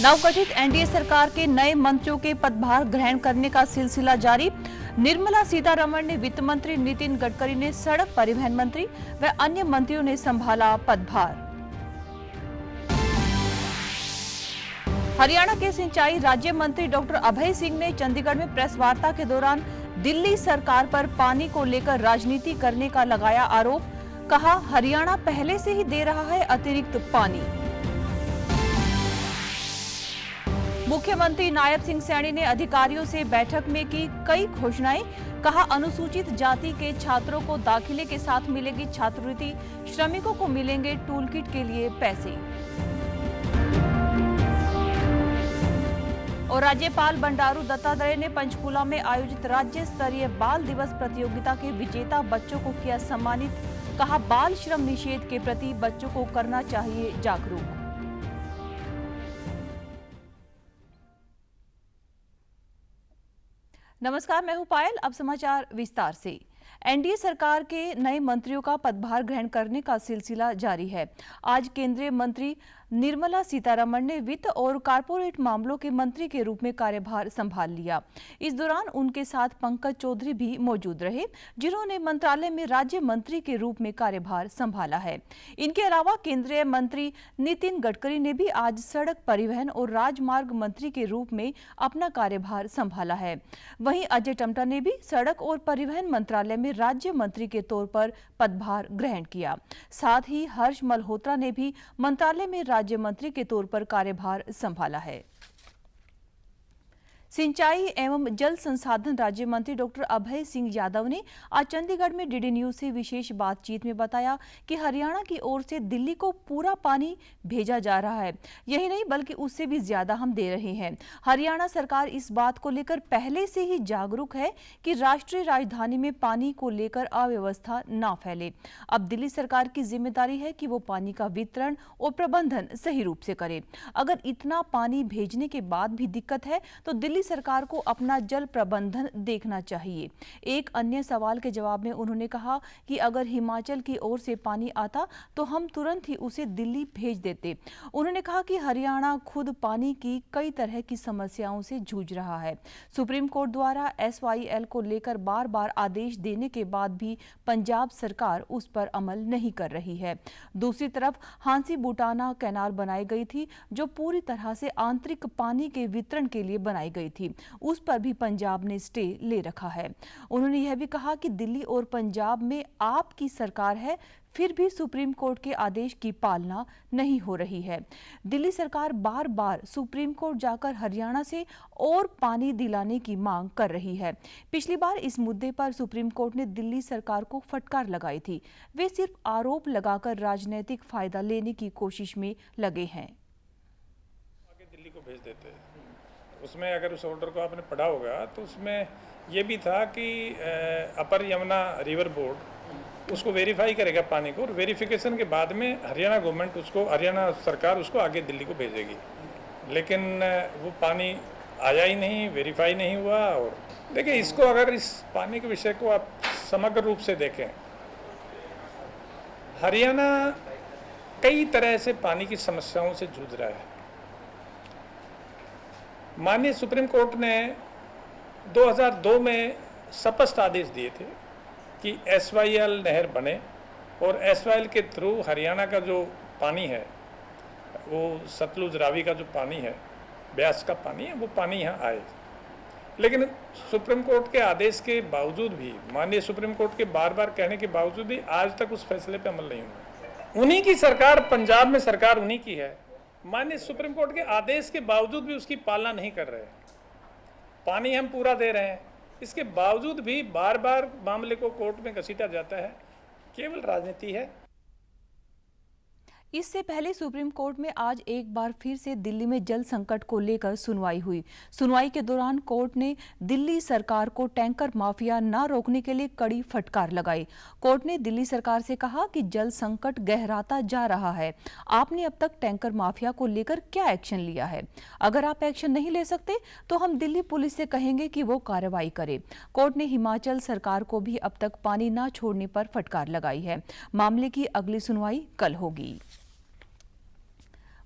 नवगठित एनडीए सरकार के नए मंत्रियों के पदभार ग्रहण करने का सिलसिला जारी। निर्मला सीतारमण ने वित्त मंत्री, नितिन गडकरी ने सड़क परिवहन मंत्री व अन्य मंत्रियों ने संभाला पदभार। हरियाणा के सिंचाई राज्य मंत्री डॉक्टर अभय सिंह ने चंडीगढ़ में प्रेस वार्ता के दौरान दिल्ली सरकार पर पानी को लेकर राजनीति करने का लगाया आरोप। कहा, हरियाणा पहले से ही दे रहा है अतिरिक्त पानी। मुख्यमंत्री नायब सिंह सैनी ने अधिकारियों से बैठक में की कई घोषणाएं। कहा, अनुसूचित जाति के छात्रों को दाखिले के साथ मिलेगी छात्रवृत्ति, श्रमिकों को मिलेंगे टूल किट के लिए पैसे। और राज्यपाल बंडारू दत्तात्रेय ने पंचकूला में आयोजित राज्य स्तरीय बाल दिवस प्रतियोगिता के विजेता बच्चों को किया सम्मानित। कहा, बाल श्रम निषेध के प्रति बच्चों को करना चाहिए जागरूक। नमस्कार, मैं हूं पायल। अब समाचार विस्तार से। एनडीए सरकार के नए मंत्रियों का पदभार ग्रहण करने का सिलसिला जारी है। आज केंद्रीय मंत्री निर्मला सीतारमण ने वित्त और कारपोरेट मामलों के मंत्री के रूप में कार्यभार संभाल लिया। इस दौरान उनके साथ पंकज चौधरी भी मौजूद रहे, जिन्होंने मंत्रालय में राज्य मंत्री के रूप में कार्यभार संभाला है। इनके अलावा केंद्रीय मंत्री नितिन गडकरी ने भी आज सड़क परिवहन और राजमार्ग मंत्री के रूप में अपना कार्यभार संभाला है। वहीं अजय टम्टा ने भी सड़क और परिवहन मंत्रालय में राज्य मंत्री के तौर पर पदभार ग्रहण किया। साथ ही हर्ष मल्होत्रा ने भी मंत्रालय में राज्य मंत्री के तौर पर कार्यभार संभाला है। सिंचाई एवं जल संसाधन राज्य मंत्री डॉक्टर अभय सिंह यादव ने आज चंडीगढ़ में डीडी न्यूज से विशेष बातचीत में बताया कि हरियाणा की ओर से दिल्ली को पूरा पानी भेजा जा रहा है। यही नहीं बल्कि उससे भी ज्यादा हम दे रहे हैं। हरियाणा सरकार इस बात को लेकर पहले से ही जागरूक है कि राष्ट्रीय राजधानी में पानी को लेकर अव्यवस्था न फैले। अब दिल्ली सरकार की जिम्मेदारी है कि वो पानी का वितरण और प्रबंधन सही रूप से करे। अगर इतना पानी भेजने के बाद भी दिक्कत है तो दिल्ली सरकार को अपना जल प्रबंधन देखना चाहिए। एक अन्य सवाल के जवाब में उन्होंने कहा कि अगर हिमाचल की ओर से पानी आता तो हम तुरंत ही उसे दिल्ली भेज देते। उन्होंने कहा कि हरियाणा खुद पानी की कई तरह की समस्याओं से जूझ रहा है। सुप्रीम कोर्ट द्वारा एसवाईएल को लेकर बार बार आदेश देने के बाद भी पंजाब सरकार उस पर अमल नहीं कर रही है। दूसरी तरफ हांसी बुटाना कैनाल बनाई गई थी, जो पूरी तरह से आंतरिक पानी के वितरण के लिए बनाई गई थी। उस पर भी पंजाब ने स्टे ले रखा है। उन्होंने यह भी कहा कि दिल्ली और पंजाब में आपकी सरकार है, फिर भी सुप्रीम कोर्ट के आदेश की पालना नहीं हो रही है। दिल्ली सरकार बार बार सुप्रीम कोर्ट जाकर हरियाणा से और पानी दिलाने की मांग कर रही है। पिछली बार इस मुद्दे पर सुप्रीम कोर्ट ने दिल्ली सरकार को फटकार लगाई थी। वे सिर्फ आरोप लगाकर राजनीतिक फायदा लेने की कोशिश में लगे हैं। आगे दिल्ली को भेज देते हैं। उसमें अगर उस ऑर्डर को आपने पढ़ा होगा तो उसमें ये भी था कि अपर यमुना रिवर बोर्ड उसको वेरीफाई करेगा पानी को, और वेरिफिकेशन के बाद में हरियाणा गवर्नमेंट उसको, हरियाणा सरकार उसको आगे दिल्ली को भेजेगी। लेकिन वो पानी आया ही नहीं, वेरीफाई नहीं हुआ। और देखिए, इसको अगर इस पानी के विषय को आप समग्र रूप से देखें, हरियाणा कई तरह से पानी की समस्याओं से जूझ रहा है। माननीय सुप्रीम कोर्ट ने 2002 में स्पष्ट आदेश दिए थे कि एसवाईएल नहर बने और एसवाईएल के थ्रू हरियाणा का जो पानी है, वो सतलुज रावी का जो पानी है, ब्यास का पानी है, वो पानी यहाँ आए। लेकिन सुप्रीम कोर्ट के आदेश के बावजूद भी, माननीय सुप्रीम कोर्ट के बार बार कहने के बावजूद भी आज तक उस फैसले पे अमल नहीं हुआ। उन्हीं की सरकार, पंजाब में सरकार उन्हीं की है। माननीय सुप्रीम कोर्ट के आदेश के बावजूद भी उसकी पालना नहीं कर रहे। पानी हम पूरा दे रहे हैं, इसके बावजूद भी बार बार मामले को कोर्ट में घसीटा जाता है। केवल राजनीति है। इससे पहले सुप्रीम कोर्ट में आज एक बार फिर से दिल्ली में जल संकट को लेकर सुनवाई हुई। सुनवाई के दौरान कोर्ट ने दिल्ली सरकार को टैंकर माफिया न रोकने के लिए कड़ी फटकार लगाई। कोर्ट ने दिल्ली सरकार से कहा कि जल संकट गहराता जा रहा है, आपने अब तक टैंकर माफिया को लेकर क्या एक्शन लिया है? अगर आप एक्शन नहीं ले सकते तो हम दिल्ली पुलिस से कहेंगे कि वो कार्रवाई करे। कोर्ट ने हिमाचल सरकार को भी अब तक पानी न छोड़ने पर फटकार लगाई है। मामले की अगली सुनवाई कल होगी।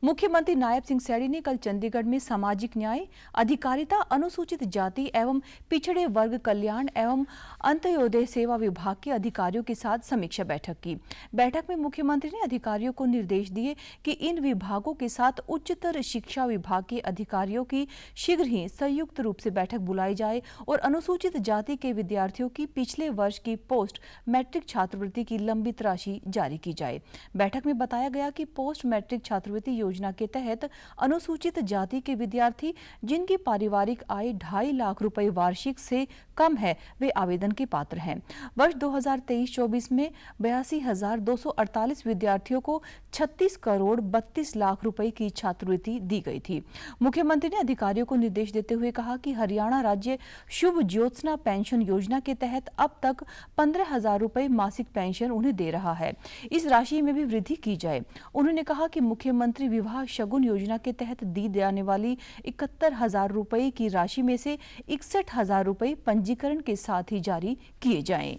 मुख्यमंत्री नायब सिंह सैनी ने कल चंडीगढ़ में सामाजिक न्याय, अधिकारिता, अनुसूचित जाति एवं पिछड़े वर्ग कल्याण एवं अंत्योदय सेवा विभाग के अधिकारियों के साथ समीक्षा बैठक की। बैठक में मुख्यमंत्री ने अधिकारियों को निर्देश दिए कि इन विभागों के साथ उच्चतर शिक्षा विभाग के अधिकारियों की शीघ्र ही संयुक्त रूप से बैठक बुलाई जाए और अनुसूचित जाति के विद्यार्थियों की पिछले वर्ष की पोस्ट मैट्रिक छात्रवृत्ति की लंबित राशि जारी की जाए। बैठक में बताया गया कि पोस्ट मैट्रिक छात्रवृत्ति योजना के तहत अनुसूचित जाति के विद्यार्थी जिनकी पारिवारिक आय 2.5 लाख रुपए वार्षिक से कम है वे आवेदन के पात्र हैं। वर्ष 2023-24 में 82,248 विद्यार्थियों को 36 करोड़ 32 लाख रुपए की छात्रवृत्ति दी गई थी। मुख्यमंत्री ने अधिकारियों को निर्देश देते हुए कहा कि हरियाणा राज्य शुभ ज्योत्सना पेंशन योजना के तहत अब तक 15,000 रुपए मासिक पेंशन उन्हें दे रहा है। इस राशि में भी वृद्धि की जाए। उन्होंने कहा कि मुख्यमंत्री विवाह शगुन योजना के तहत दी जाने वाली 71,000 रुपए की राशि में से 61,000 रुपए पंजीकरण के साथ ही जारी किए जाएं।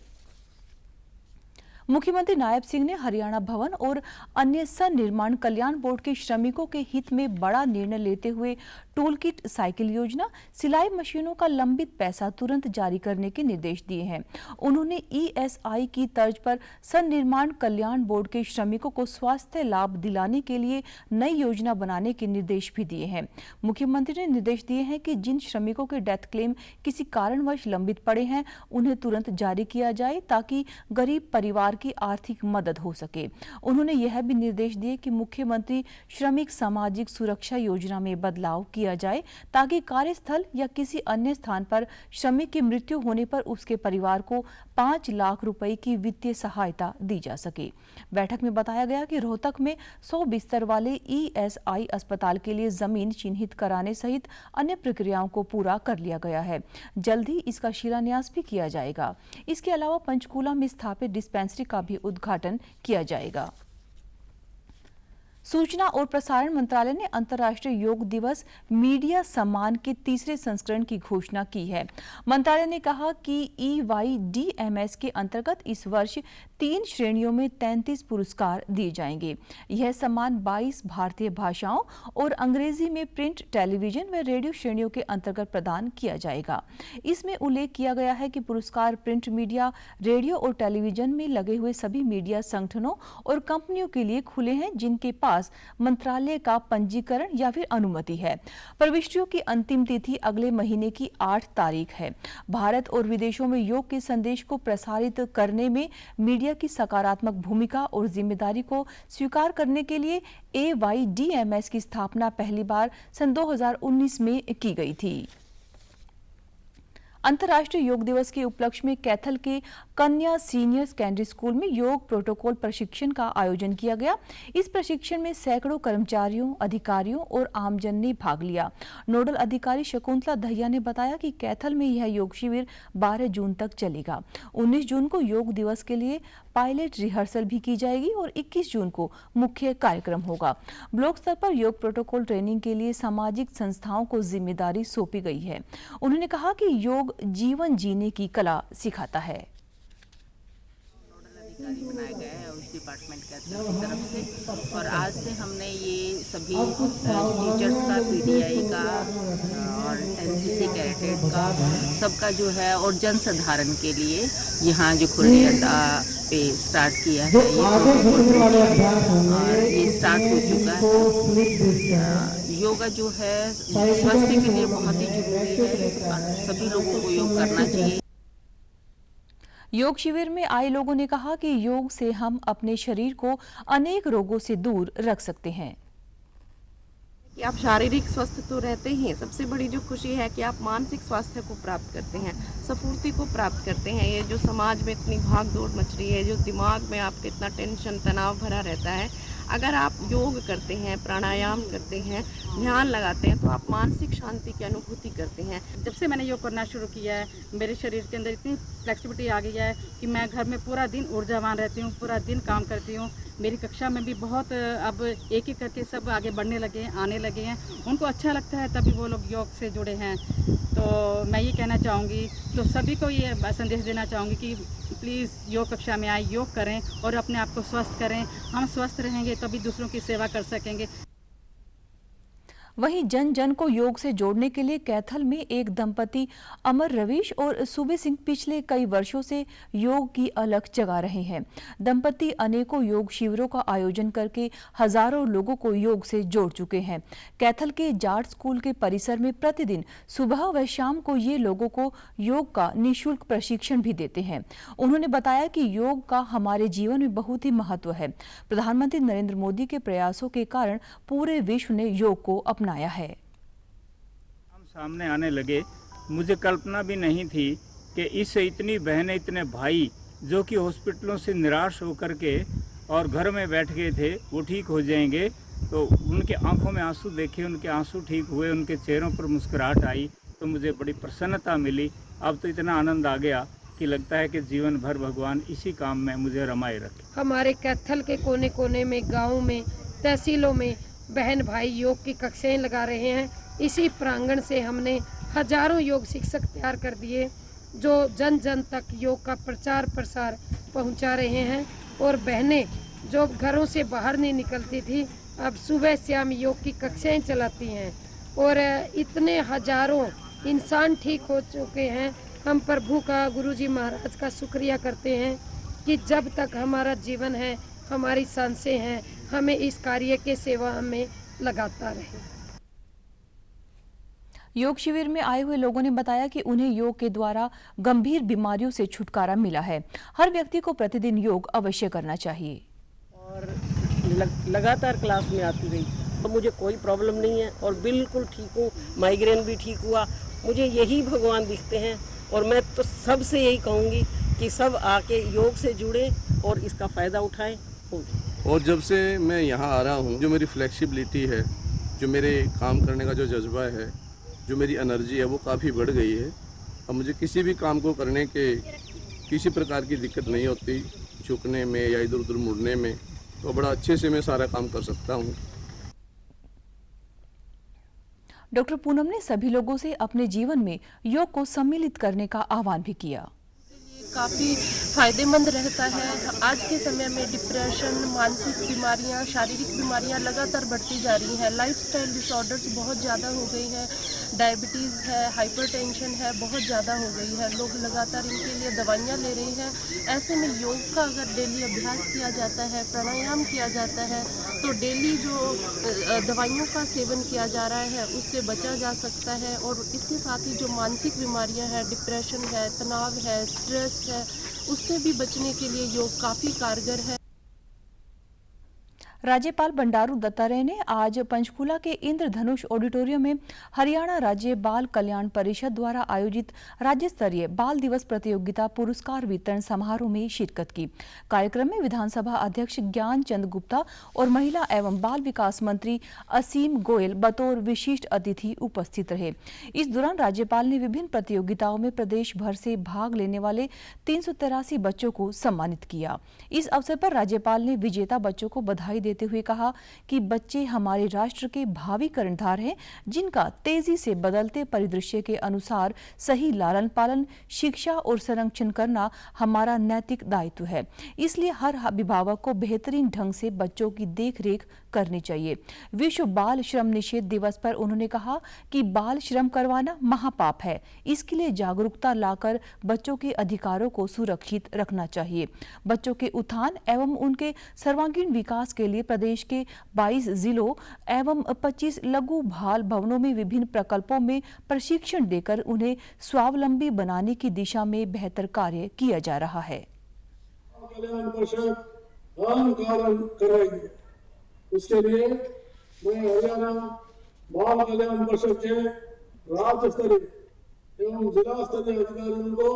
मुख्यमंत्री नायब सिंह ने हरियाणा भवन और अन्य सन्निर्माण कल्याण बोर्ड के श्रमिकों के हित में बड़ा निर्णय लेते हुए टूल किट साइकिल योजना, सिलाई मशीनों का लंबित पैसा तुरंत जारी करने के निर्देश दिए हैं। उन्होंने ESI की तर्ज पर सन्निर्माण कल्याण बोर्ड के श्रमिकों को स्वास्थ्य लाभ दिलाने के लिए नई योजना बनाने के निर्देश भी दिए हैं। मुख्यमंत्री ने निर्देश दिए हैं कि जिन श्रमिकों के डेथ क्लेम किसी कारणवश लंबित पड़े हैं उन्हें तुरंत जारी किया जाए ताकि गरीब परिवार की आर्थिक मदद हो सके। उन्होंने यह भी निर्देश दिए कि मुख्यमंत्री श्रमिक सामाजिक सुरक्षा योजना में बदलाव किया जाए ताकि कार्यस्थल या किसी अन्य स्थान पर श्रमिक की मृत्यु होने पर उसके परिवार को 5 लाख रुपए की वित्तीय सहायता दी जा सके। बैठक में बताया गया कि रोहतक में 100 बिस्तर वाले ESI अस्पताल के लिए जमीन चिन्हित कराने सहित अन्य प्रक्रियाओं को पूरा कर लिया गया है। जल्द ही इसका शिलान्यास भी किया जाएगा। इसके अलावा पंचकूला में स्थापित डिस्पेंसरी का भी उद्घाटन किया जाएगा। सूचना और प्रसारण मंत्रालय ने अंतर्राष्ट्रीय योग दिवस मीडिया सम्मान के तीसरे संस्करण की घोषणा की है। मंत्रालय ने कहा कि EYDMS के अंतर्गत इस वर्ष 3 श्रेणियों में 33 पुरस्कार दिए जाएंगे। यह सम्मान 22 भारतीय भाषाओं और अंग्रेजी में प्रिंट, टेलीविजन व रेडियो श्रेणियों के अंतर्गत प्रदान किया जाएगा। इसमें उल्लेख किया गया है कि पुरस्कार प्रिंट मीडिया, रेडियो और टेलीविजन में लगे हुए सभी मीडिया संगठनों और कंपनियों के लिए खुले हैं जिनके पास मंत्रालय का पंजीकरण या फिर अनुमति है। प्रविष्टियों की अंतिम तिथि अगले महीने की 8 तारीख है। भारत और विदेशों में योग के संदेश को प्रसारित करने में मीडिया की सकारात्मक भूमिका और जिम्मेदारी को स्वीकार करने के लिए AYDMS की स्थापना पहली बार सन 2019 में की गई थी। अंतर्राष्ट्रीय योग दिवस के उपलक्ष्य में कैथल के कन्या सीनियर सेकेंडरी स्कूल में योग प्रोटोकॉल प्रशिक्षण का आयोजन किया गया। इस प्रशिक्षण में सैकड़ों कर्मचारियों, अधिकारियों और आमजन ने भाग लिया। नोडल अधिकारी शकुंतला दहिया ने बताया कि कैथल में यह योग शिविर 12 जून तक चलेगा। 19 जून को योग दिवस के लिए पायलट रिहर्सल भी की जाएगी और 21 जून को मुख्य कार्यक्रम होगा। ब्लॉक स्तर पर योग प्रोटोकॉल ट्रेनिंग के लिए सामाजिक संस्थाओं को जिम्मेदारी सौंपी गई है। उन्होंने कहा कि योग जीवन जीने की कला सिखाता है। अधिकारी बनाया गया है उस डिपार्टमेंट की तरफ से, और आज से हमने ये सभी टीचर्स का, PDI का और NCC कैडेट का, सबका जो है और जन साधारण के लिए यहाँ जो खुले अड्डा पे स्टार्ट किया है ये स्टार्ट हो चुका है। योगा जो है स्वास्थ्य के लिए बहुत ही जरूरी है और सभी लोगों को योग करना चाहिए। योग शिविर में आए लोगों ने कहा कि योग से हम अपने शरीर को अनेक रोगों से दूर रख सकते हैं। कि आप शारीरिक स्वस्थ तो रहते हैं, सबसे बड़ी जो खुशी है कि आप मानसिक स्वास्थ्य को प्राप्त करते हैं, स्फूर्ति को प्राप्त करते हैं। ये जो समाज में इतनी भाग दौड़ मच रही है, जो दिमाग में आपके इतना टेंशन, तनाव भरा रहता है, अगर आप योग करते हैं, प्राणायाम करते हैं, ध्यान लगाते हैं तो आप मानसिक शांति की अनुभूति करते हैं। जब से मैंने योग करना शुरू किया है मेरे शरीर के अंदर इतनी फ्लेक्सिबिलिटी आ गई है कि मैं घर में पूरा दिन ऊर्जावान रहती हूँ, पूरा दिन काम करती हूँ। मेरी कक्षा में भी बहुत अब एक एक करके सब आगे बढ़ने लगे हैं, आने लगे हैं, उनको अच्छा लगता है तभी वो लोग योग से जुड़े हैं। तो मैं ये कहना चाहूँगी, तो सभी को ये संदेश देना चाहूँगी कि प्लीज़ योग कक्षा में आए, योग करें और अपने आप को स्वस्थ करें। हम स्वस्थ रहेंगे तभी दूसरों की सेवा कर सकेंगे। वहीं जन जन को योग से जोड़ने के लिए कैथल में एक दंपति अमर रवीश और सूबे सिंह पिछले कई वर्षों से योग की अलख जगा रहे हैं। दंपति अनेकों योग शिविरों का आयोजन करके हजारों लोगों को योग से जोड़ चुके हैं। कैथल के जाट स्कूल के परिसर में प्रतिदिन सुबह व शाम को ये लोगों को योग का निःशुल्क प्रशिक्षण भी देते हैं। उन्होंने बताया कि योग का हमारे जीवन में बहुत ही महत्व है। प्रधानमंत्री नरेंद्र मोदी के प्रयासों के कारण पूरे विश्व ने योग को अपनाया है। हम सामने आने लगे, मुझे कल्पना भी नहीं थी कि इससे इतनी बहनें, इतने भाई जो कि हॉस्पिटलों से निराश होकर के और घर में बैठ गए थे, वो ठीक हो जाएंगे। तो उनके आंखों में आंसू देखे, उनके आंसू ठीक हुए, उनके चेहरों पर मुस्कुराहट आई, तो मुझे बड़ी प्रसन्नता मिली। अब तो इतना आनंद आ गया कि लगता है कि जीवन भर भगवान इसी काम में मुझे रमाए रखे। हमारे कैथल के कोने कोने में, गाँव में, तहसीलों में बहन भाई योग की कक्षाएं लगा रहे हैं। इसी प्रांगण से हमने हजारों योग शिक्षक तैयार कर दिए जो जन जन तक योग का प्रचार प्रसार पहुंचा रहे हैं। और बहनें जो घरों से बाहर नहीं निकलती थी, अब सुबह शाम योग की कक्षाएं चलाती हैं और इतने हजारों इंसान ठीक हो चुके हैं। हम प्रभु का, गुरुजी महाराज का शुक्रिया करते हैं कि जब तक हमारा जीवन है, हमारी सांसें हैं, हमें इस कार्य के सेवा में लगाता रहे। योग शिविर में आए हुए लोगों ने बताया कि उन्हें योग के द्वारा गंभीर बीमारियों से छुटकारा मिला है। हर व्यक्ति को प्रतिदिन योग अवश्य करना चाहिए। और लगातार क्लास में आती रही तो मुझे कोई प्रॉब्लम नहीं है और बिल्कुल ठीक हूँ। माइग्रेन भी ठीक हुआ। मुझे यही भगवान दिखते हैं और मैं तो सबसे यही कहूँगी कि सब आके योग से जुड़े और इसका फ़ायदा उठाएं। और जब से मैं यहाँ आ रहा हूँ, जो मेरी फ्लेक्सिबिलिटी है, जो मेरे काम करने का जो जज्बा है, जो मेरी एनर्जी है, वो काफ़ी बढ़ गई है। अब मुझे किसी भी काम को करने के किसी प्रकार की दिक्कत नहीं होती, झुकने में या इधर उधर मुड़ने में, तो बड़ा अच्छे से मैं सारा काम कर सकता हूँ। डॉक्टर पूनम ने सभी लोगों से अपने जीवन में योग को सम्मिलित करने का आह्वान भी किया। काफ़ी फ़ायदेमंद रहता है। आज के समय में डिप्रेशन, मानसिक बीमारियां, शारीरिक बीमारियां लगातार बढ़ती जा रही हैं। लाइफस्टाइल डिसऑर्डर्स बहुत ज़्यादा हो गई हैं। डायबिटीज़ है, हाइपरटेंशन है, बहुत ज़्यादा हो गई है। लोग लगातार इनके लिए दवाइयां ले रहे हैं। ऐसे में योग का अगर डेली अभ्यास किया जाता है, प्राणायाम किया जाता है, तो डेली जो दवाइयों का सेवन किया जा रहा है उससे बचा जा सकता है। और इसके साथ ही जो मानसिक बीमारियां हैं, डिप्रेशन है, तनाव है, स्ट्रेस है, उससे भी बचने के लिए योग काफ़ी कारगर है। राज्यपाल बंडारू दत्तात्रेय ने आज पंचकूला के इंद्रधनुष ऑडिटोरियम में हरियाणा राज्य बाल कल्याण परिषद द्वारा आयोजित राज्य स्तरीय बाल दिवस प्रतियोगिता पुरस्कार वितरण समारोह में शिरकत की। कार्यक्रम में विधानसभा अध्यक्ष ज्ञान चंद गुप्ता और महिला एवं बाल विकास मंत्री असीम गोयल बतौर विशिष्ट अतिथि उपस्थित रहे। इस दौरान राज्यपाल ने विभिन्न प्रतियोगिताओं में प्रदेश भर से भाग लेने वाले 383 बच्चों को सम्मानित किया। इस अवसर पर राज्यपाल ने विजेता बच्चों को बधाई देते हुए कहा कि बच्चे हमारे राष्ट्र के भावी कर्णधार हैं, जिनका तेजी से बदलते परिदृश्य के अनुसार सही लालन पालन, शिक्षा और संरक्षण करना हमारा नैतिक दायित्व है। इसलिए हर अभिभावक को बेहतरीन ढंग से बच्चों की देखरेख करनी चाहिए। विश्व बाल श्रम निषेध दिवस पर उन्होंने कहा कि बाल श्रम करवाना महापाप है। इसके लिए जागरूकता लाकर बच्चों के अधिकारों को सुरक्षित रखना चाहिए। बच्चों के उत्थान एवं उनके सर्वांगीण विकास के लिए प्रदेश के 22 जिलों एवं 25 लघु बाल भवनों में विभिन्न प्रकल्पों में प्रशिक्षण देकर उन्हें स्वावलंबी बनाने की दिशा में बेहतर कार्य किया जा रहा है। उसके लिए मैं हरियाणा बाल कल्याण परिषद के राज्य स्तरीय एवं जिला स्तरीय अधिकारियों को,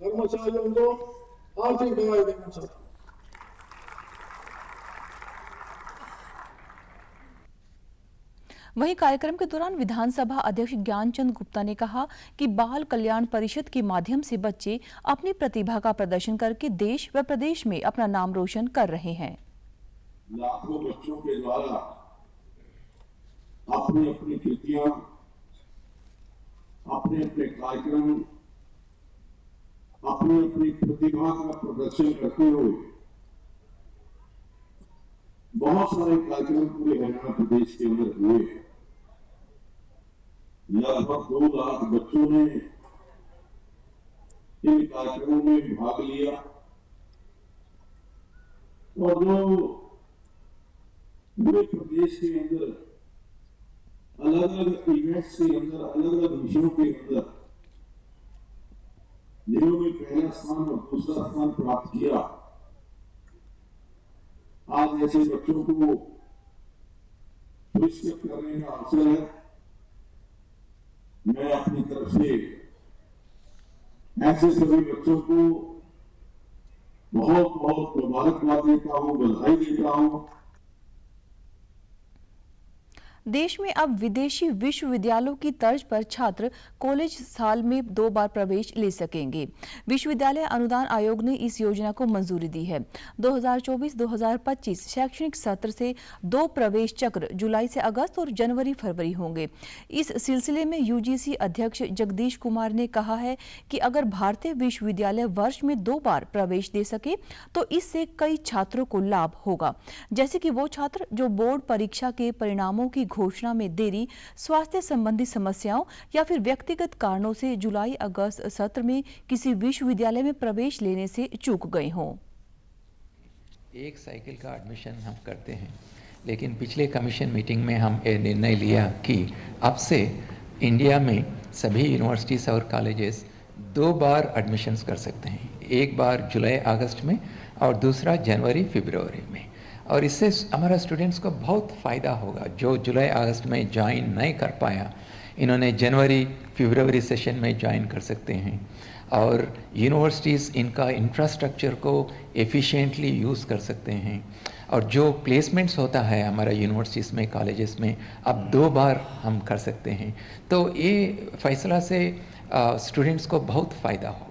कर्मचारियों को आर्थिक बधाई देना चाहता हूँ। वहीं कार्यक्रम के दौरान विधानसभा अध्यक्ष ज्ञानचंद गुप्ता ने कहा कि बाल कल्याण परिषद के माध्यम से बच्चे अपनी प्रतिभा का प्रदर्शन करके देश व प्रदेश में अपना नाम रोशन कर रहे हैं। लाखों बच्चों के द्वारा अपनी अपनी कृतियां, अपने अपने कार्यक्रम, अपनी अपनी प्रतिभा का प्रदर्शन करते हुए बहुत सारे कार्यक्रम पूरे हरियाणा प्रदेश के अंदर हुए। लगभग 2 लाख बच्चों ने इन कार्यक्रमों में भाग लिया और जो पूरे प्रदेश के अंदर अलग अलग इवेंट्स के अंदर अलग अलग विषयों के अंदर जिन्होंने पहला स्थान और दूसरा स्थान प्राप्त किया, आज ऐसे बच्चों को पुरस्कृत करने का अवसर है। मैं अपनी तरफ से ऐसे सभी बच्चों को बहुत बहुत मुबारकबाद देता हूं, बधाई देता हूं। देश में अब विदेशी विश्वविद्यालयों की तर्ज पर छात्र कॉलेज साल में 2 बार प्रवेश ले सकेंगे। विश्वविद्यालय अनुदान आयोग ने इस योजना को मंजूरी दी है। 2024-2025 शैक्षणिक सत्र से 2 प्रवेश चक्र जुलाई से अगस्त और जनवरी-फरवरी होंगे। इस सिलसिले में यूजीसी अध्यक्ष जगदीश कुमार ने कहा है कि अगर भारतीय विश्वविद्यालय वर्ष में 2 बार प्रवेश दे सके तो इससे कई छात्रों को लाभ होगा, जैसे कि वो छात्र जो बोर्ड परीक्षा के परिणामों की घोषणा में देरी, स्वास्थ्य संबंधी समस्याओं या फिर व्यक्तिगत कारणों से जुलाई अगस्त सत्र में किसी विश्वविद्यालय में प्रवेश लेने से चूक गए हों। एक साइकिल का एडमिशन हम करते हैं, लेकिन पिछले कमीशन मीटिंग में हम ये निर्णय लिया कि अब से इंडिया में सभी यूनिवर्सिटीज़ और कॉलेजेस 2 बार एडमिशन्स कर सकते हैं, एक बार जुलाई अगस्त में और दूसरा जनवरी फरवरी में। और इससे हमारा स्टूडेंट्स को बहुत फ़ायदा होगा। जो जुलाई अगस्त में ज्वाइन नहीं कर पाया, इन्होंने जनवरी फरवरी सेशन में ज्वाइन कर सकते हैं और यूनिवर्सिटीज़ इनका इंफ्रास्ट्रक्चर को एफिशिएंटली यूज़ कर सकते हैं। और जो प्लेसमेंट्स होता है हमारा यूनिवर्सिटीज़ में, कॉलेजेस में, अब 2 बार हम कर सकते हैं। तो ये फैसला से स्टूडेंट्स को बहुत फ़ायदा होगा।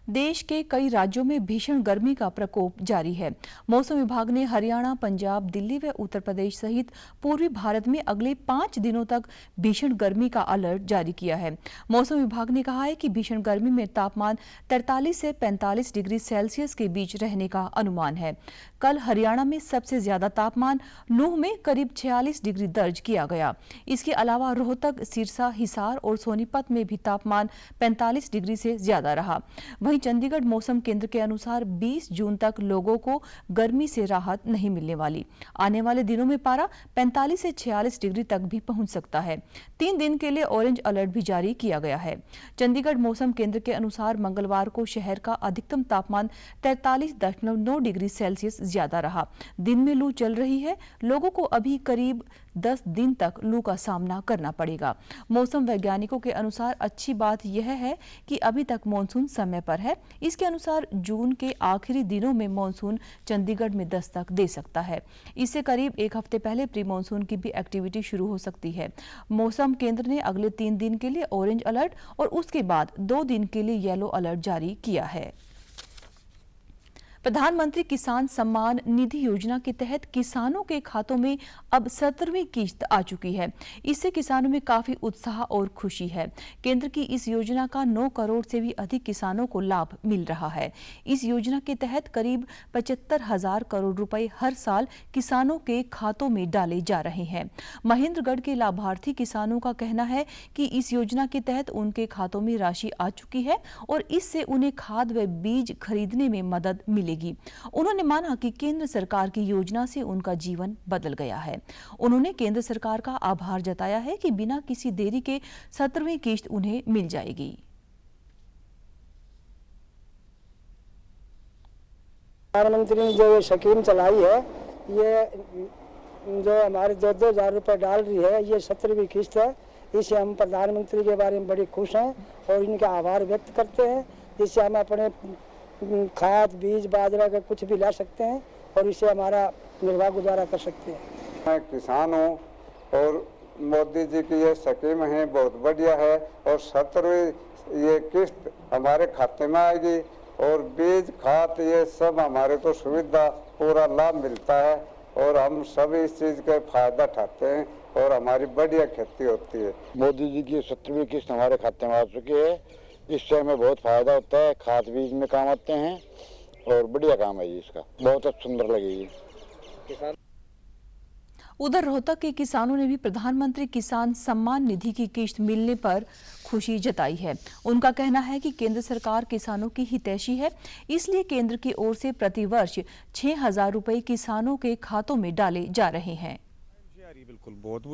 देश के कई राज्यों में भीषण गर्मी का प्रकोप जारी है। मौसम विभाग ने हरियाणा, पंजाब, दिल्ली व उत्तर प्रदेश सहित पूर्वी भारत में अगले 5 दिनों तक भीषण गर्मी का अलर्ट जारी किया है। मौसम विभाग ने कहा है कि भीषण गर्मी में तापमान 43 से 45 डिग्री सेल्सियस के बीच रहने का अनुमान है। कल हरियाणा में सबसे ज्यादा तापमान नूंह में करीब 46 डिग्री दर्ज किया गया। इसके अलावा रोहतक, सिरसा, हिसार और सोनीपत में भी तापमान 45 डिग्री से ज्यादा रहा। वहीं चंडीगढ़ मौसम केंद्र के अनुसार 20 जून तक लोगों को गर्मी से राहत नहीं मिलने वाली। आने वाले दिनों में पारा 45 से 46 डिग्री तक भी पहुंच सकता है। 3 दिन के लिए ऑरेंज अलर्ट भी जारी किया गया है। चंडीगढ़ मौसम केंद्र के अनुसार मंगलवार को शहर का अधिकतम तापमान 43.9 डिग्री सेल्सियस ज्यादा रहा। दिन में लू चल रही है, लोगों को अभी करीब 10 दिन तक लू का सामना करना पड़ेगा। मौसम वैज्ञानिकों के अनुसार अच्छी बात यह है कि अभी तक मॉनसून समय पर है। इसके अनुसार जून के आखिरी दिनों में मॉनसून चंडीगढ़ में दस्तक दे सकता है। इससे करीब 1 हफ्ते पहले प्री मॉनसून की भी एक्टिविटी शुरू हो सकती है। मौसम केंद्र ने अगले 3 दिन के लिए ऑरेंज अलर्ट और उसके बाद 2 दिन के लिए येलो अलर्ट जारी किया है। प्रधानमंत्री किसान सम्मान निधि योजना के तहत किसानों के खातों में अब 17वीं किश्त आ चुकी है। इससे किसानों में काफी उत्साह और खुशी है। केंद्र की इस योजना का 9 करोड़ से भी अधिक किसानों को लाभ मिल रहा है। इस योजना के तहत करीब 75,000 करोड़ रुपए हर साल किसानों के खातों में डाले जा रहे हैं। महेंद्रगढ़ के लाभार्थी किसानों का कहना है कि इस योजना के तहत उनके खातों में राशि आ चुकी है और इससे उन्हें खाद व बीज खरीदने में मदद मिलेगी। उन्होंने माना कि केंद्र सरकार की योजना से उनका जीवन बदल गया है। उन्होंने केंद्र सरकार का आभार जताया है कि बिना किसी देरी के 17वीं किश्त उन्हें मिल जाएगी। प्रधानमंत्री ने जो ये स्कीम चलाई है, ये जो हमारे 2,000 रुपए डाल रही है, ये 17वीं किश्त है। इससे हम प्रधानमंत्री के बारे में बड़ी खुश हैं और इनका आभार व्यक्त करते हैं। इससे हम अपने खाद, बीज, बाजरा का कुछ भी ला सकते हैं और इससे हमारा निर्वाह गुजारा कर सकते हैं। मैं किसान हूँ और मोदी जी की ये स्कीम है बहुत बढ़िया है और 17वीं ये किस्त हमारे खाते में आएगी और बीज, खाद ये सब हमारे को सुविधा पूरा लाभ मिलता है और हम सब इस चीज़ का फायदा उठाते हैं और हमारी बढ़िया खेती होती है। मोदी जी की 17वीं किस्त हमारे खाते में आ चुकी है। इससे हमें बहुत फायदा होता है, खाद बीज में काम आते हैं और बढ़िया काम है जी इसका, बहुत सुंदर लगेगी। उधर रोहतक के किसानों ने भी प्रधानमंत्री किसान सम्मान निधि की किश्त मिलने पर खुशी जताई है। उनका कहना है कि केंद्र सरकार किसानों की हितैषी है, इसलिए केंद्र की ओर से प्रतिवर्ष 6,000 रुपए किसानों के खातों में डाले जा रहे हैं। बिल्कुल बहुत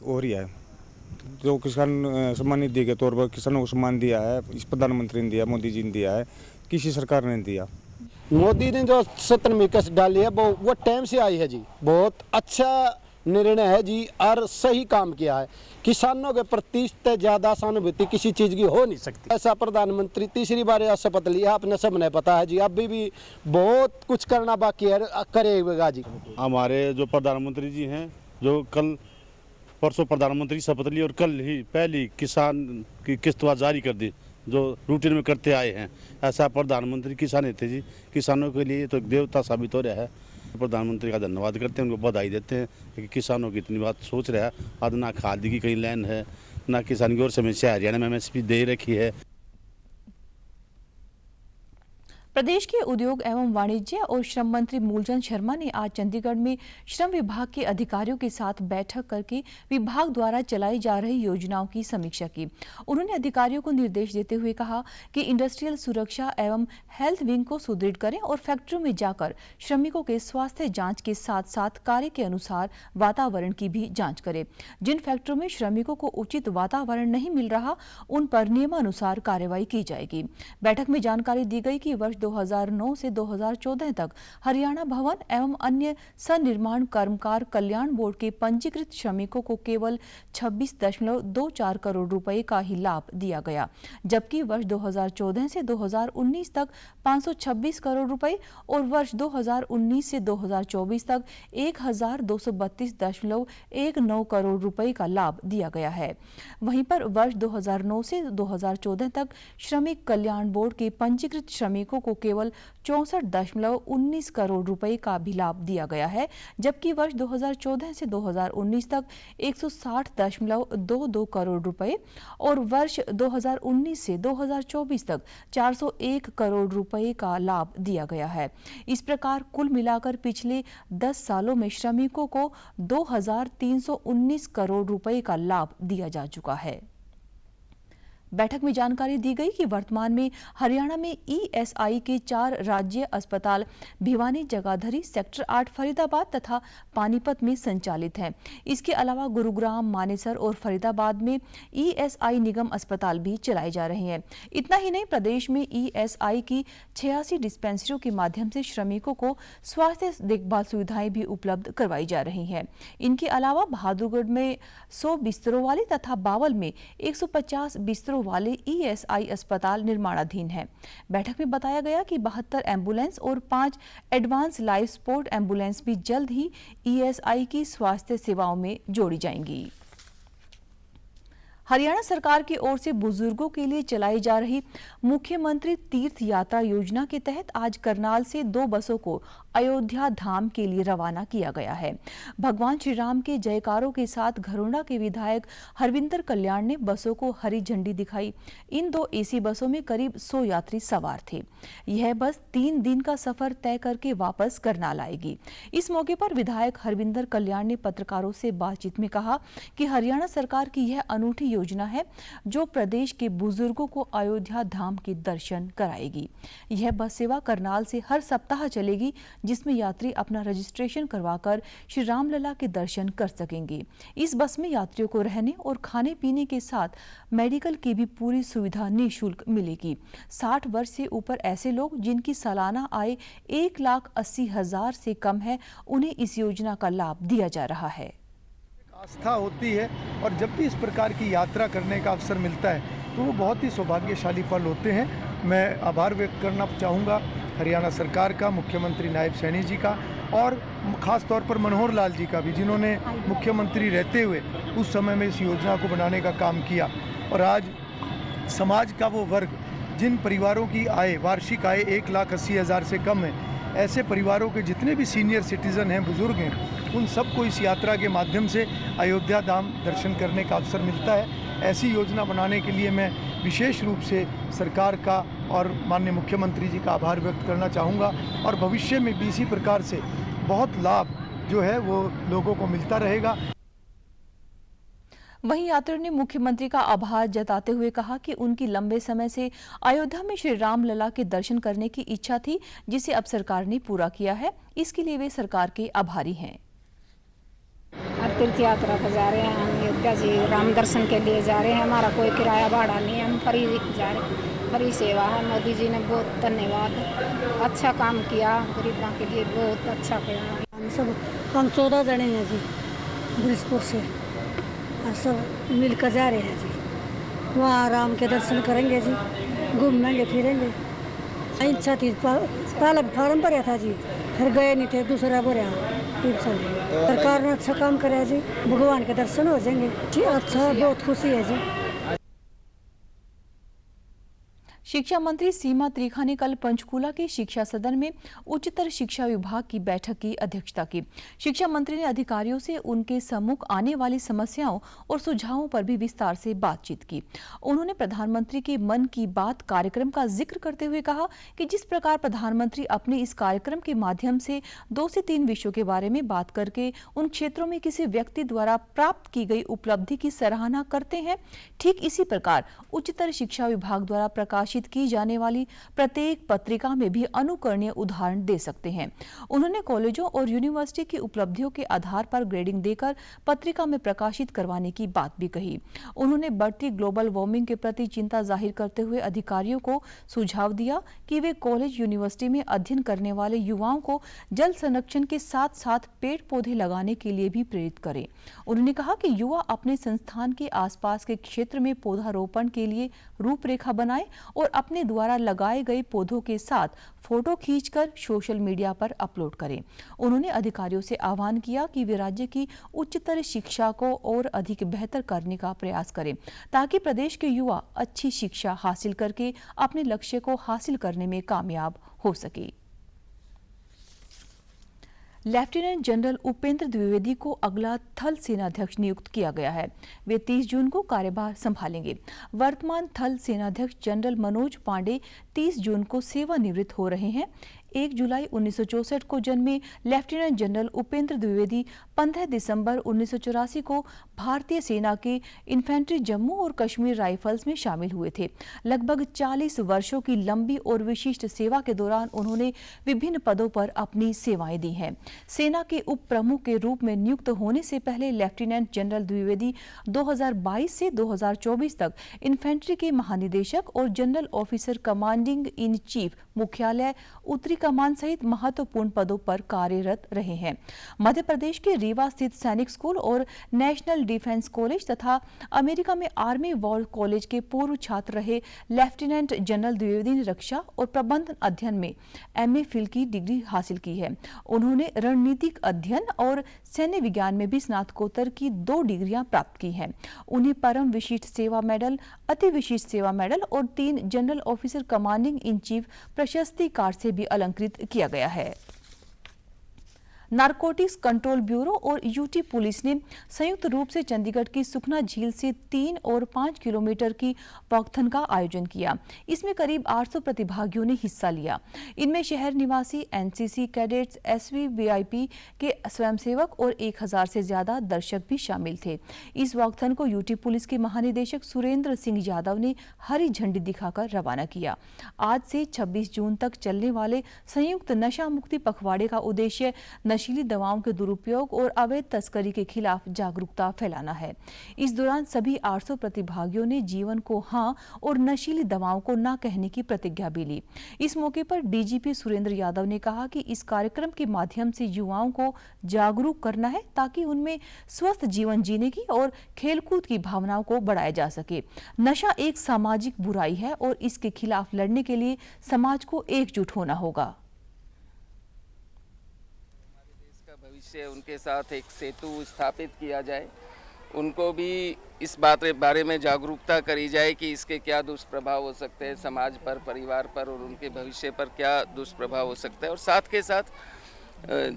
हो रही है। जो किसान सम्मान निधि के तौर पर किसानों को सम्मान दिया है, इस प्रधानमंत्री ने दिया, मोदी जी ने दिया है, किसी सरकार ने दिया। मोदी ने जो 70 में किस्त डाली है वो टाइम से आई है जी। बहुत अच्छा निर्णय है जी और सही काम किया है। किसानों के प्रति ज़्यादा सहानुभूति किसी चीज़ की हो नहीं सकती। ऐसा प्रधानमंत्री तीसरी बार शपथ लिया, अपने सबने पता है जी। अभी भी बहुत कुछ करना बाकी है, करेगा जी। हमारे जो प्रधानमंत्री जी हैं, जो कल परसों प्रधानमंत्री शपथ ली और कल ही पहली किसान की किस्त जारी कर दी, जो रूटीन में करते आए हैं। ऐसा प्रधानमंत्री किसान थे जी। किसानों के लिए तो देवता साबित हो रहा है। प्रधानमंत्री का धन्यवाद करते हैं, उनको बधाई देते हैं कि किसानों की इतनी बात सोच रहा है। आज ना खाद की कहीं लाइन है, ना किसान की ओर समस्या हरियाणा में MSP दे रखी है। प्रदेश के उद्योग एवं वाणिज्य और श्रम मंत्री मूलचंद शर्मा ने आज चंडीगढ़ में श्रम विभाग के अधिकारियों के साथ बैठक करके विभाग द्वारा चलाई जा रही योजनाओं की समीक्षा की। उन्होंने अधिकारियों को निर्देश देते हुए कहा कि इंडस्ट्रियल सुरक्षा एवं हेल्थ विंग को सुदृढ़ करें और फैक्ट्रियों में जाकर श्रमिकों के स्वास्थ्य जांच के साथ साथ कार्य के अनुसार वातावरण की भी जांच करें। जिन फैक्ट्रियों में श्रमिकों को उचित वातावरण नहीं मिल रहा, उन पर नियमानुसार कार्रवाई की जाएगी। बैठक में जानकारी दी गई कि वर्ष 2009 से 2014 तक हरियाणा भवन एवं अन्य सन्निर्माण कर्मकार कल्याण बोर्ड के पंजीकृत श्रमिकों को केवल 26.24 करोड़ रुपए का ही लाभ दिया गया, जबकि वर्ष 2014 से 2019 तक 526 करोड़ रुपए और वर्ष 2019 से 2024 तक 1,232.19 करोड़ रुपए का लाभ दिया गया है। वहीं पर वर्ष 2009 से 2014 तक श्रमिक कल्याण बोर्ड के पंजीकृत श्रमिकों को केवल 64.19 करोड़ रुपए का भी लाभ दिया गया है, जबकि वर्ष 2014 से 2019 तक 160.22 करोड़ रुपए और वर्ष 2019 से 2024 तक 401 करोड़ रुपए का लाभ दिया गया है। इस प्रकार कुल मिलाकर पिछले 10 सालों में श्रमिकों को 2,319 करोड़ रुपए का लाभ दिया जा चुका है। बैठक में जानकारी दी गई कि वर्तमान में हरियाणा में ESI के 4 राज्य अस्पताल भिवानी, जगाधरी, सेक्टर 8 फरीदाबाद तथा पानीपत में संचालित हैं। इसके अलावा गुरुग्राम, मानेसर और फरीदाबाद में ESI निगम अस्पताल भी चलाए जा रहे हैं। इतना ही नहीं, प्रदेश में ESI की 86 डिस्पेंसरियों के माध्यम से श्रमिकों को स्वास्थ्य देखभाल सुविधाएं भी उपलब्ध करवाई जा रही हैं। इनके अलावा बहादुरगढ़ में 100 बिस्तरों वाले तथा बावल में 150 बिस्तरों वाले ESI अस्पताल निर्माणाधीन है। बैठक में बताया गया कि 72 एम्बुलेंस और 5 एडवांस लाइफ सपोर्ट एम्बुलेंस भी जल्द ही ESI की स्वास्थ्य सेवाओं में जोड़ी जाएंगी। हरियाणा सरकार की ओर से बुजुर्गों के लिए चलाई जा रही मुख्यमंत्री तीर्थ यात्रा योजना के तहत आज करनाल से 2 बसों को अयोध्या धाम के लिए रवाना किया गया है। भगवान श्री राम के जयकारों के साथ घरोंडा के विधायक हरविंदर कल्याण ने बसों को हरी झंडी दिखाई। इन 2 AC बसों में करीब 100 यात्री सवार थे। यह बस 3 दिन का सफर तय करके वापस करनाल आएगी। इस मौके पर विधायक हरविंदर कल्याण ने पत्रकारों से बातचीत में कहा कि हरियाणा सरकार की यह अनूठी योजना है जो प्रदेश के बुजुर्गों को अयोध्या धाम के दर्शन कराएगी। यह बस सेवा करनाल से हर सप्ताह चलेगी, जिसमें यात्री अपना रजिस्ट्रेशन करवाकर श्री रामलला के दर्शन कर सकेंगे। इस बस में यात्रियों को रहने और खाने पीने के साथ मेडिकल की भी पूरी सुविधा निःशुल्क मिलेगी। 60 वर्ष से ऊपर ऐसे लोग जिनकी सालाना आय 1,80,000 से कम है, उन्हें इस योजना का लाभ दिया जा रहा है। आस्था होती है और जब भी इस प्रकार की यात्रा करने का अवसर मिलता है तो वो बहुत ही सौभाग्यशाली पल होते हैं। मैं आभार व्यक्त करना चाहूँगा हरियाणा सरकार का, मुख्यमंत्री नायब सैनी जी का और ख़ास तौर पर मनोहर लाल जी का भी, जिन्होंने मुख्यमंत्री रहते हुए उस समय में इस योजना को बनाने का काम किया। और आज समाज का वो वर्ग जिन परिवारों की आय, वार्षिक आय 1,80,000 से कम है, ऐसे परिवारों के जितने भी सीनियर सिटीज़न हैं, बुज़ुर्ग हैं, उन सबको इस यात्रा के माध्यम से अयोध्या धाम दर्शन करने का अवसर मिलता है। ऐसी योजना बनाने के लिए मैं विशेष रूप से सरकार का और माननीय मुख्यमंत्री जी का आभार व्यक्त करना चाहूँगा और भविष्य में भी इसी प्रकार से बहुत लाभ जो है वो लोगों को मिलता रहेगा। वहीं यात्रियों ने मुख्यमंत्री का आभार जताते हुए कहा कि उनकी लंबे समय से अयोध्या में श्री राम लला के दर्शन करने की इच्छा थी, जिसे अब सरकार ने पूरा किया है। इसके लिए वे सरकार के आभारी हैं। अब तीर्थ यात्रा पर जा रहे हैं हम, अयोध्या जी राम दर्शन के लिए जा रहे हैं। हमारा कोई किराया भाड़ा नहीं है, हम फ्री जा रहे हैं, फ्री सेवा है। मोदी जी ने बहुत धन्यवाद, अच्छा काम किया, गरीबों के लिए बहुत अच्छा किया। हम 14 जने हैं जी, ब्रिजपुर से, सब मिलकर जा रहे हैं जी। वहाँ राम के दर्शन करेंगे जी, घूमेंगे फिरेंगे। इच्छा थी, पहले फार्म भरा था जी, फिर गए नहीं थे, दूसरा भरा। सरकार ने अच्छा काम कराया जी, भगवान के दर्शन हो जाएंगे जी। अच्छा, बहुत खुशी है जी। शिक्षा मंत्री सीमा त्रिखा ने कल पंचकूला के शिक्षा सदन में उच्चतर शिक्षा विभाग की बैठक की अध्यक्षता की। शिक्षा मंत्री ने अधिकारियों से उनके सम्मुख आने वाली समस्याओं और सुझावों पर भी विस्तार से बातचीत की। उन्होंने प्रधानमंत्री के मन की बात कार्यक्रम का जिक्र करते हुए कहा कि जिस प्रकार प्रधानमंत्री अपने इस कार्यक्रम के माध्यम से 2 से 3 विषयों के बारे में बात करके उन क्षेत्रों में किसी व्यक्ति द्वारा प्राप्त की गई उपलब्धि की सराहना करते हैं, ठीक इसी प्रकार उच्चतर शिक्षा विभाग द्वारा प्रकाशित की जाने वाली प्रत्येक पत्रिका में भी अनुकरणीय उदाहरण दे सकते हैं। उन्होंने कॉलेजों और यूनिवर्सिटी की उपलब्धियों के आधार पर ग्रेडिंग देकर पत्रिका में प्रकाशित करवाने की बात भी कही। उन्होंने बढ़ती ग्लोबल वार्मिंग के प्रति चिंता जाहिर करते हुए अधिकारियों को सुझाव दिया कि वे कॉलेज यूनिवर्सिटी में अध्ययन करने वाले युवाओं को जल संरक्षण के साथ साथ पेड़ पौधे लगाने के लिए भी प्रेरित करें। उन्होंने कहा कि युवा अपने संस्थान के आसपास के क्षेत्र में पौधारोपण के लिए रूपरेखा बनाएं और अपने द्वारा लगाए गए पौधों के साथ फोटो खींचकर सोशल मीडिया पर अपलोड करें। उन्होंने अधिकारियों से आह्वान किया कि वे राज्य की उच्चतर शिक्षा को और अधिक बेहतर करने का प्रयास करें, ताकि प्रदेश के युवा अच्छी शिक्षा हासिल करके अपने लक्ष्य को हासिल करने में कामयाब हो सके। लेफ्टिनेंट जनरल उपेंद्र द्विवेदी को अगला थल सेनाध्यक्ष नियुक्त किया गया है। वे 30 जून को कार्यभार संभालेंगे। वर्तमान थल सेनाध्यक्ष जनरल मनोज पांडे 30 जून को सेवानिवृत्त हो रहे हैं। 1 जुलाई 1964 को जन्मे लेफ्टिनेंट जनरल उपेंद्र द्विवेदी 15 दिसंबर 1984 को भारतीय सेना के इन्फेंट्री जम्मू और कश्मीर राइफल्स में शामिल हुए थे। लगभग 40 वर्षों की लंबी और विशिष्ट सेवा के दौरान उन्होंने विभिन्न पदों पर अपनी सेवाएं दी हैं। सेना के उप प्रमुख के रूप में नियुक्त होने से पहले लेफ्टिनेंट जनरल द्विवेदी 2022 से 2024 तक इन्फेंट्री के महानिदेशक और general officer commanding in chief मुख्यालय उत्तरी कमान सहित महत्वपूर्ण पदों पर कार्यरत रहे हैं। मध्य प्रदेश के रीवा स्थित सैनिक स्कूल और नेशनल डिफेंस कॉलेज तथा अमेरिका में आर्मी वॉर कॉलेज के पूर्व छात्र रहे लेफ्टिनेंट जनरल द्विवेदी ने रक्षा और प्रबंधन अध्ययन में MA फिल की डिग्री हासिल की है। उन्होंने रणनीतिक अध्ययन और सैन्य विज्ञान में भी स्नातकोत्तर की 2 डिग्रियां प्राप्त की हैं। उन्हें परम विशिष्ट सेवा मेडल, अति विशिष्ट सेवा मेडल और 3 general officer commanding in chief प्रशस्ति कार्ड से भी अलंकृत किया गया है। नारकोटिक्स कंट्रोल ब्यूरो और यूटी पुलिस ने संयुक्त रूप से चंडीगढ़ की सुखना झील से 3 और 5 किलोमीटर की वॉकथन का आयोजन किया। इसमें करीब 800 प्रतिभागियों ने हिस्सा लिया। इनमें शहर निवासी NCC कैडेट्स, SVVIP के स्वयंसेवक और 1000 से ज्यादा दर्शक भी शामिल थे। इस वॉकथन को यूटी पुलिस के महानिदेशक सुरेंद्र सिंह यादव ने हरी झंडी दिखाकर रवाना किया। आज से 26 जून तक चलने वाले संयुक्त नशा मुक्ति पखवाड़े का उद्देश्य नशीली दवाओं के दुरुपयोग और अवैध तस्करी के खिलाफ जागरूकता फैलाना है। इस दौरान सभी 800 प्रतिभागियों ने जीवन को हाँ और नशीली दवाओं को ना कहने की प्रतिज्ञा भी ली। इस मौके पर DGP सुरेंद्र यादव ने कहा कि इस कार्यक्रम के माध्यम से युवाओं को जागरूक करना है, ताकि उनमें स्वस्थ जीवन जीने की और खेलकूद की भावनाओं को बढ़ाया जा सके। नशा एक सामाजिक बुराई है और इसके खिलाफ लड़ने के लिए समाज को एकजुट होना होगा। भविष्य उनके साथ एक सेतु स्थापित किया जाए, उनको भी इस बारे में जागरूकता करी जाए कि इसके क्या दुष्प्रभाव हो सकते हैं समाज पर, परिवार पर और उनके भविष्य पर क्या दुष्प्रभाव हो सकता है। और साथ के साथ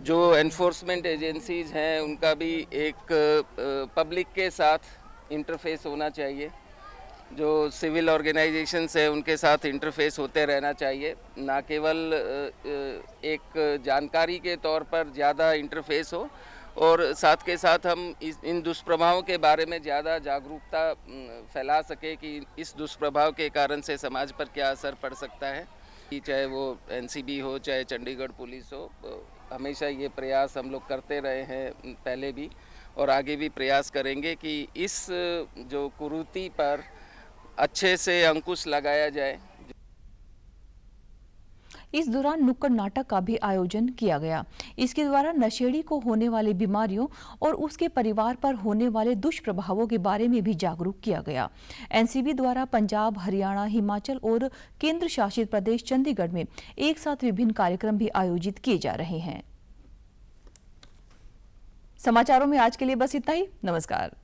जो एनफोर्समेंट एजेंसीज हैं उनका भी एक पब्लिक के साथ इंटरफेस होना चाहिए। जो सिविल ऑर्गेनाइजेशंस है उनके साथ इंटरफेस होते रहना चाहिए, ना केवल एक जानकारी के तौर पर ज़्यादा इंटरफेस हो और साथ के साथ हम इन दुष्प्रभावों के बारे में ज़्यादा जागरूकता फैला सके कि इस दुष्प्रभाव के कारण से समाज पर क्या असर पड़ सकता है। चाहे वो एनसीबी हो, चाहे चंडीगढ़ पुलिस हो, हमेशा ये प्रयास हम लोग करते रहे हैं पहले भी और आगे भी प्रयास करेंगे कि इस जो कुरीति पर अच्छे से अंकुश लगाया जाए। इस दौरान नुक्कड़ नाटक का भी आयोजन किया गया। इसके द्वारा नशेड़ी को होने वाली बीमारियों और उसके परिवार पर होने वाले दुष्प्रभावों के बारे में भी जागरूक किया गया। एनसीबी द्वारा पंजाब, हरियाणा, हिमाचल और केंद्र शासित प्रदेश चंडीगढ़ में एक साथ विभिन्न कार्यक्रम भी आयोजित किए जा रहे हैं। समाचारों में आज के लिए बस इतना ही। नमस्कार।